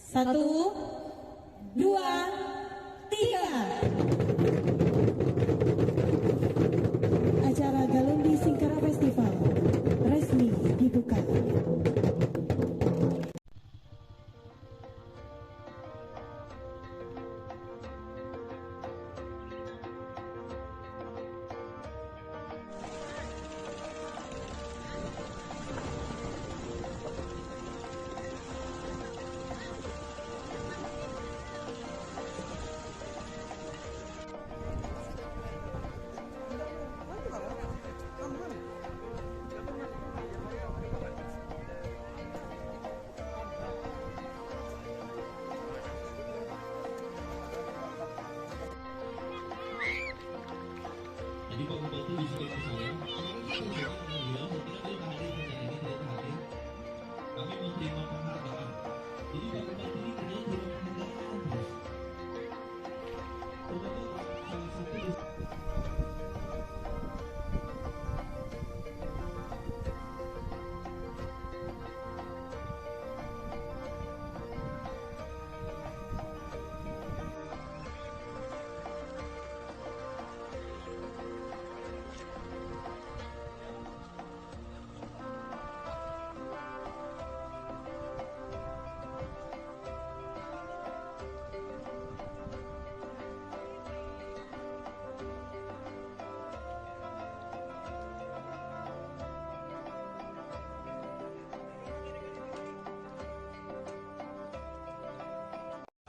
Satu, dua, tiga. Acara Galundi Singkara Festival resmi dibuka. Jadi Pak Bupati bisa ke saya. Kami mau terima penghargaan. Jadi Pak Bupati ini ternyata terima penghargaan terus. Ternyata salah satu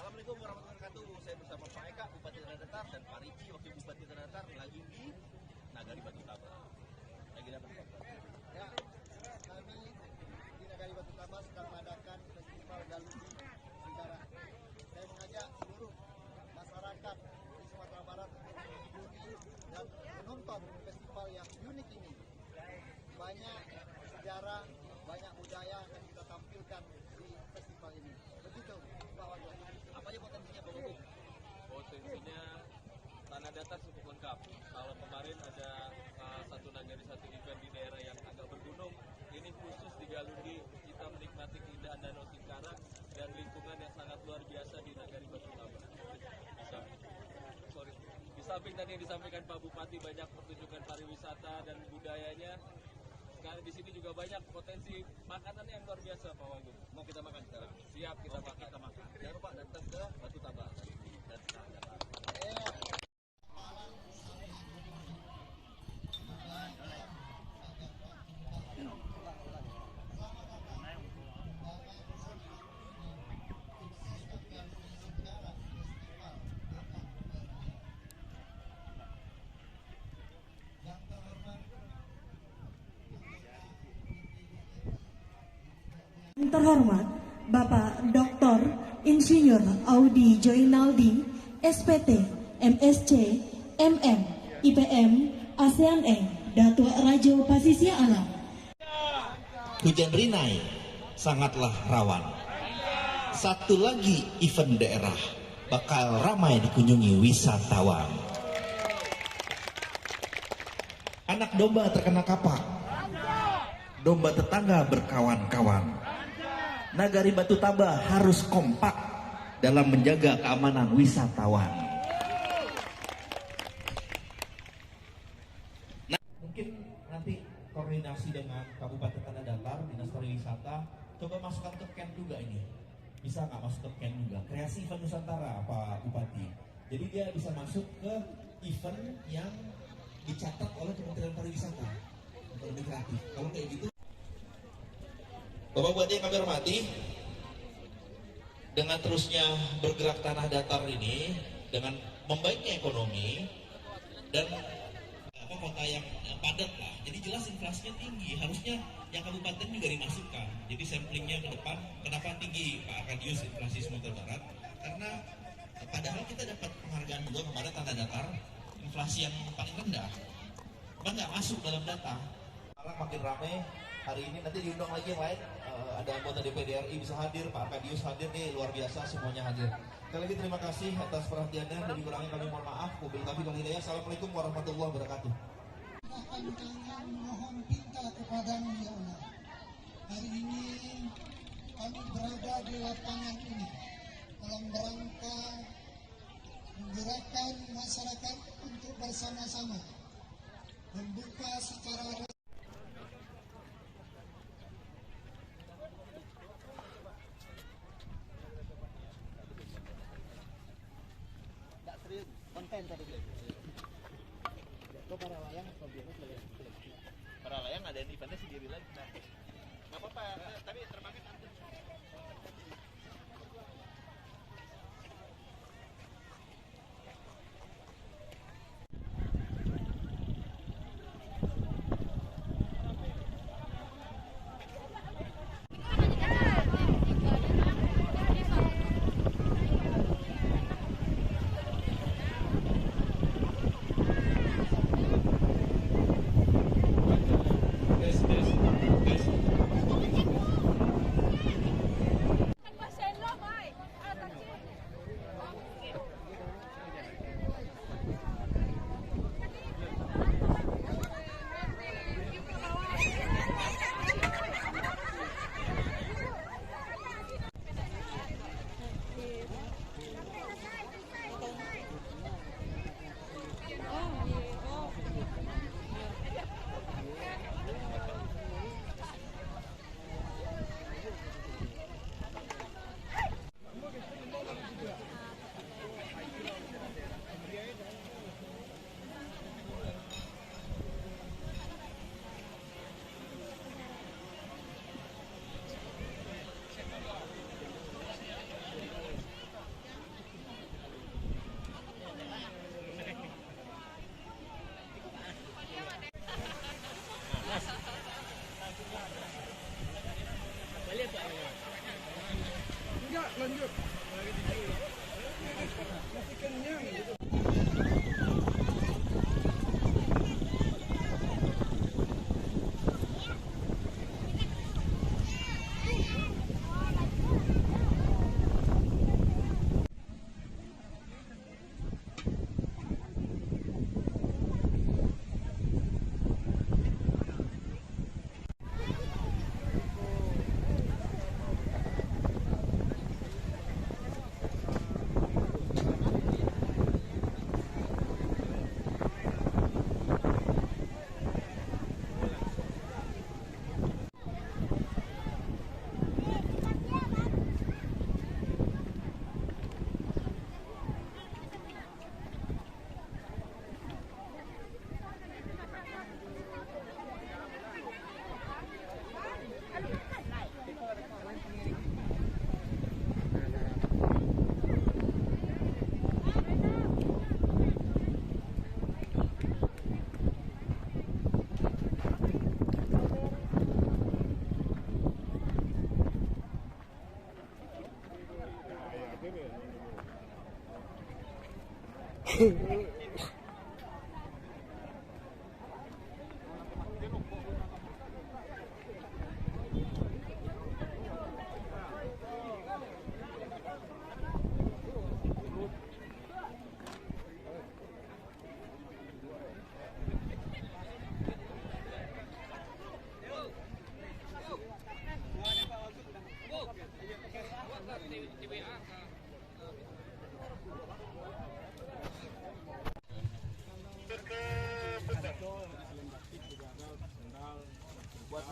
Assalamualaikum warahmatullahi wabarakatuh. Saya bersama Pak Eka, Bupati Tanah Datar, dan Pak Riki, Wakil Bupati Tanah Datar, lagi di Nagari Batu Taba. Lagi dapat kabar. Ya, kami di Nagari Batu Taba sedang mengadakan festival Galundi Singkara. Saya mengajak seluruh masyarakat di Sumatera Barat untuk menghubungi dan menonton festival yang unik ini. Banyak sejarah, banyak budaya yang akan kita tampilkan di festival ini. Begitu, Pak Wagub. Apa aja potensinya Pak Bupati? Potensinya Tanah Datar cukup lengkap. Kalau kemarin ada satu nagari satu event di daerah yang agak bergunung, ini khusus di Galundi kita menikmati keindahan Danau Singkara dan lingkungan yang sangat luar biasa di Nagari Batu Taba. Di samping tadi yang disampaikan Pak Bupati banyak pertunjukan pariwisata dan budayanya. Sekarang di sini juga banyak potensi makanan yang luar biasa Pak Wagub. Mau kita makan sekarang? Siap kita Oke, makan. kita makan. Jangan lupa datang ke Batu Taba dan Tanah Datar. Yang terhormat Bapak Dr. Insinyur Audi Joinaldi, SPT, MSc, MM, IPM, ASEAN Datuk Rajo Pasisya Alam. Hujan rinai sangatlah rawan. Satu lagi event daerah bakal ramai dikunjungi wisatawan. Anak domba terkena kapak, domba tetangga berkawan-kawan. Nagari Batu Taba harus kompak dalam menjaga keamanan wisatawan. Nah, mungkin nanti koordinasi dengan Kabupaten Tanah Datar, Dinas Pariwisata, coba masukkan ke camp juga ini. Bisa nggak masuk ke camp juga? Kreasi Event Nusantara, Pak Bupati. Jadi dia bisa masuk ke event yang dicatat oleh Kementerian Pariwisata untuk lebih kreatif. Kalau kayak gitu, Bapak Bupati yang kami hormati, dengan terusnya bergerak Tanah Datar ini, dengan membaiknya ekonomi dan kota yang padat lah, jadi jelas inflasinya tinggi. Harusnya yang kabupaten juga dimasukkan. Jadi samplingnya ke depan, kenapa tinggi Pak Arkadius inflasi Sumatera Barat? Karena padahal kita dapat penghargaan juga kemarin Tanah Datar, inflasi yang paling rendah, cuma nggak masuk dalam data. Malah makin ramai hari ini, nanti diundang lagi yang lain, ada anggota DPD RI bisa hadir, Pak Arkadius hadir nih, luar biasa semuanya hadir. Sekali lagi terima kasih atas perhatiannya, dan dikurangnya kami mohon maaf. Wabillahi taufiq wal hidayah. Assalamualaikum warahmatullahi wabarakatuh. Kami mohon pinta kepadamu ya Allah. Hari ini kami berada di lapangan ini dalam rangka menggerakkan masyarakat untuk bersama-sama membuka secara konten tadi. Itu para layang Para layang ada eventnya sendiri lagi. Nah, nggak apa-apa. Tapi terbangnya nanti.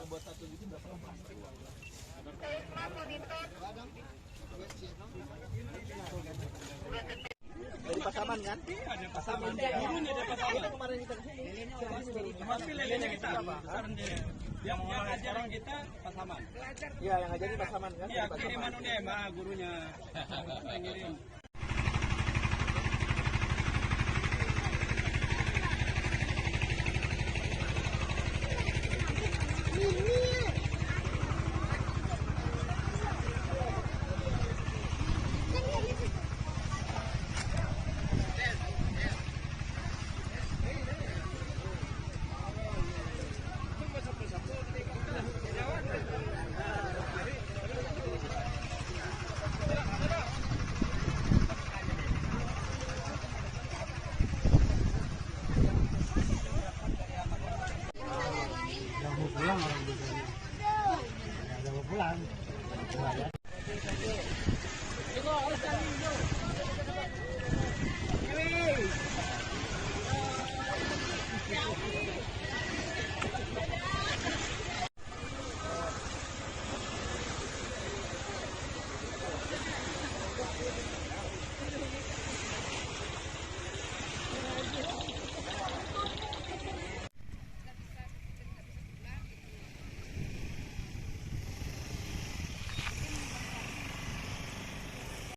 Buat satu gitu berapa lama? Dari Pasaman kan? Pasaman. Gurunya dari Pasaman. Itu kemarin kita kesini. Tapi lelenya kita. Yang ngajarin kita Pasaman. Iya, yang ngajarin Pasaman kan? Iya, kiriman UNEMA gurunya. Ngirim. El Nino.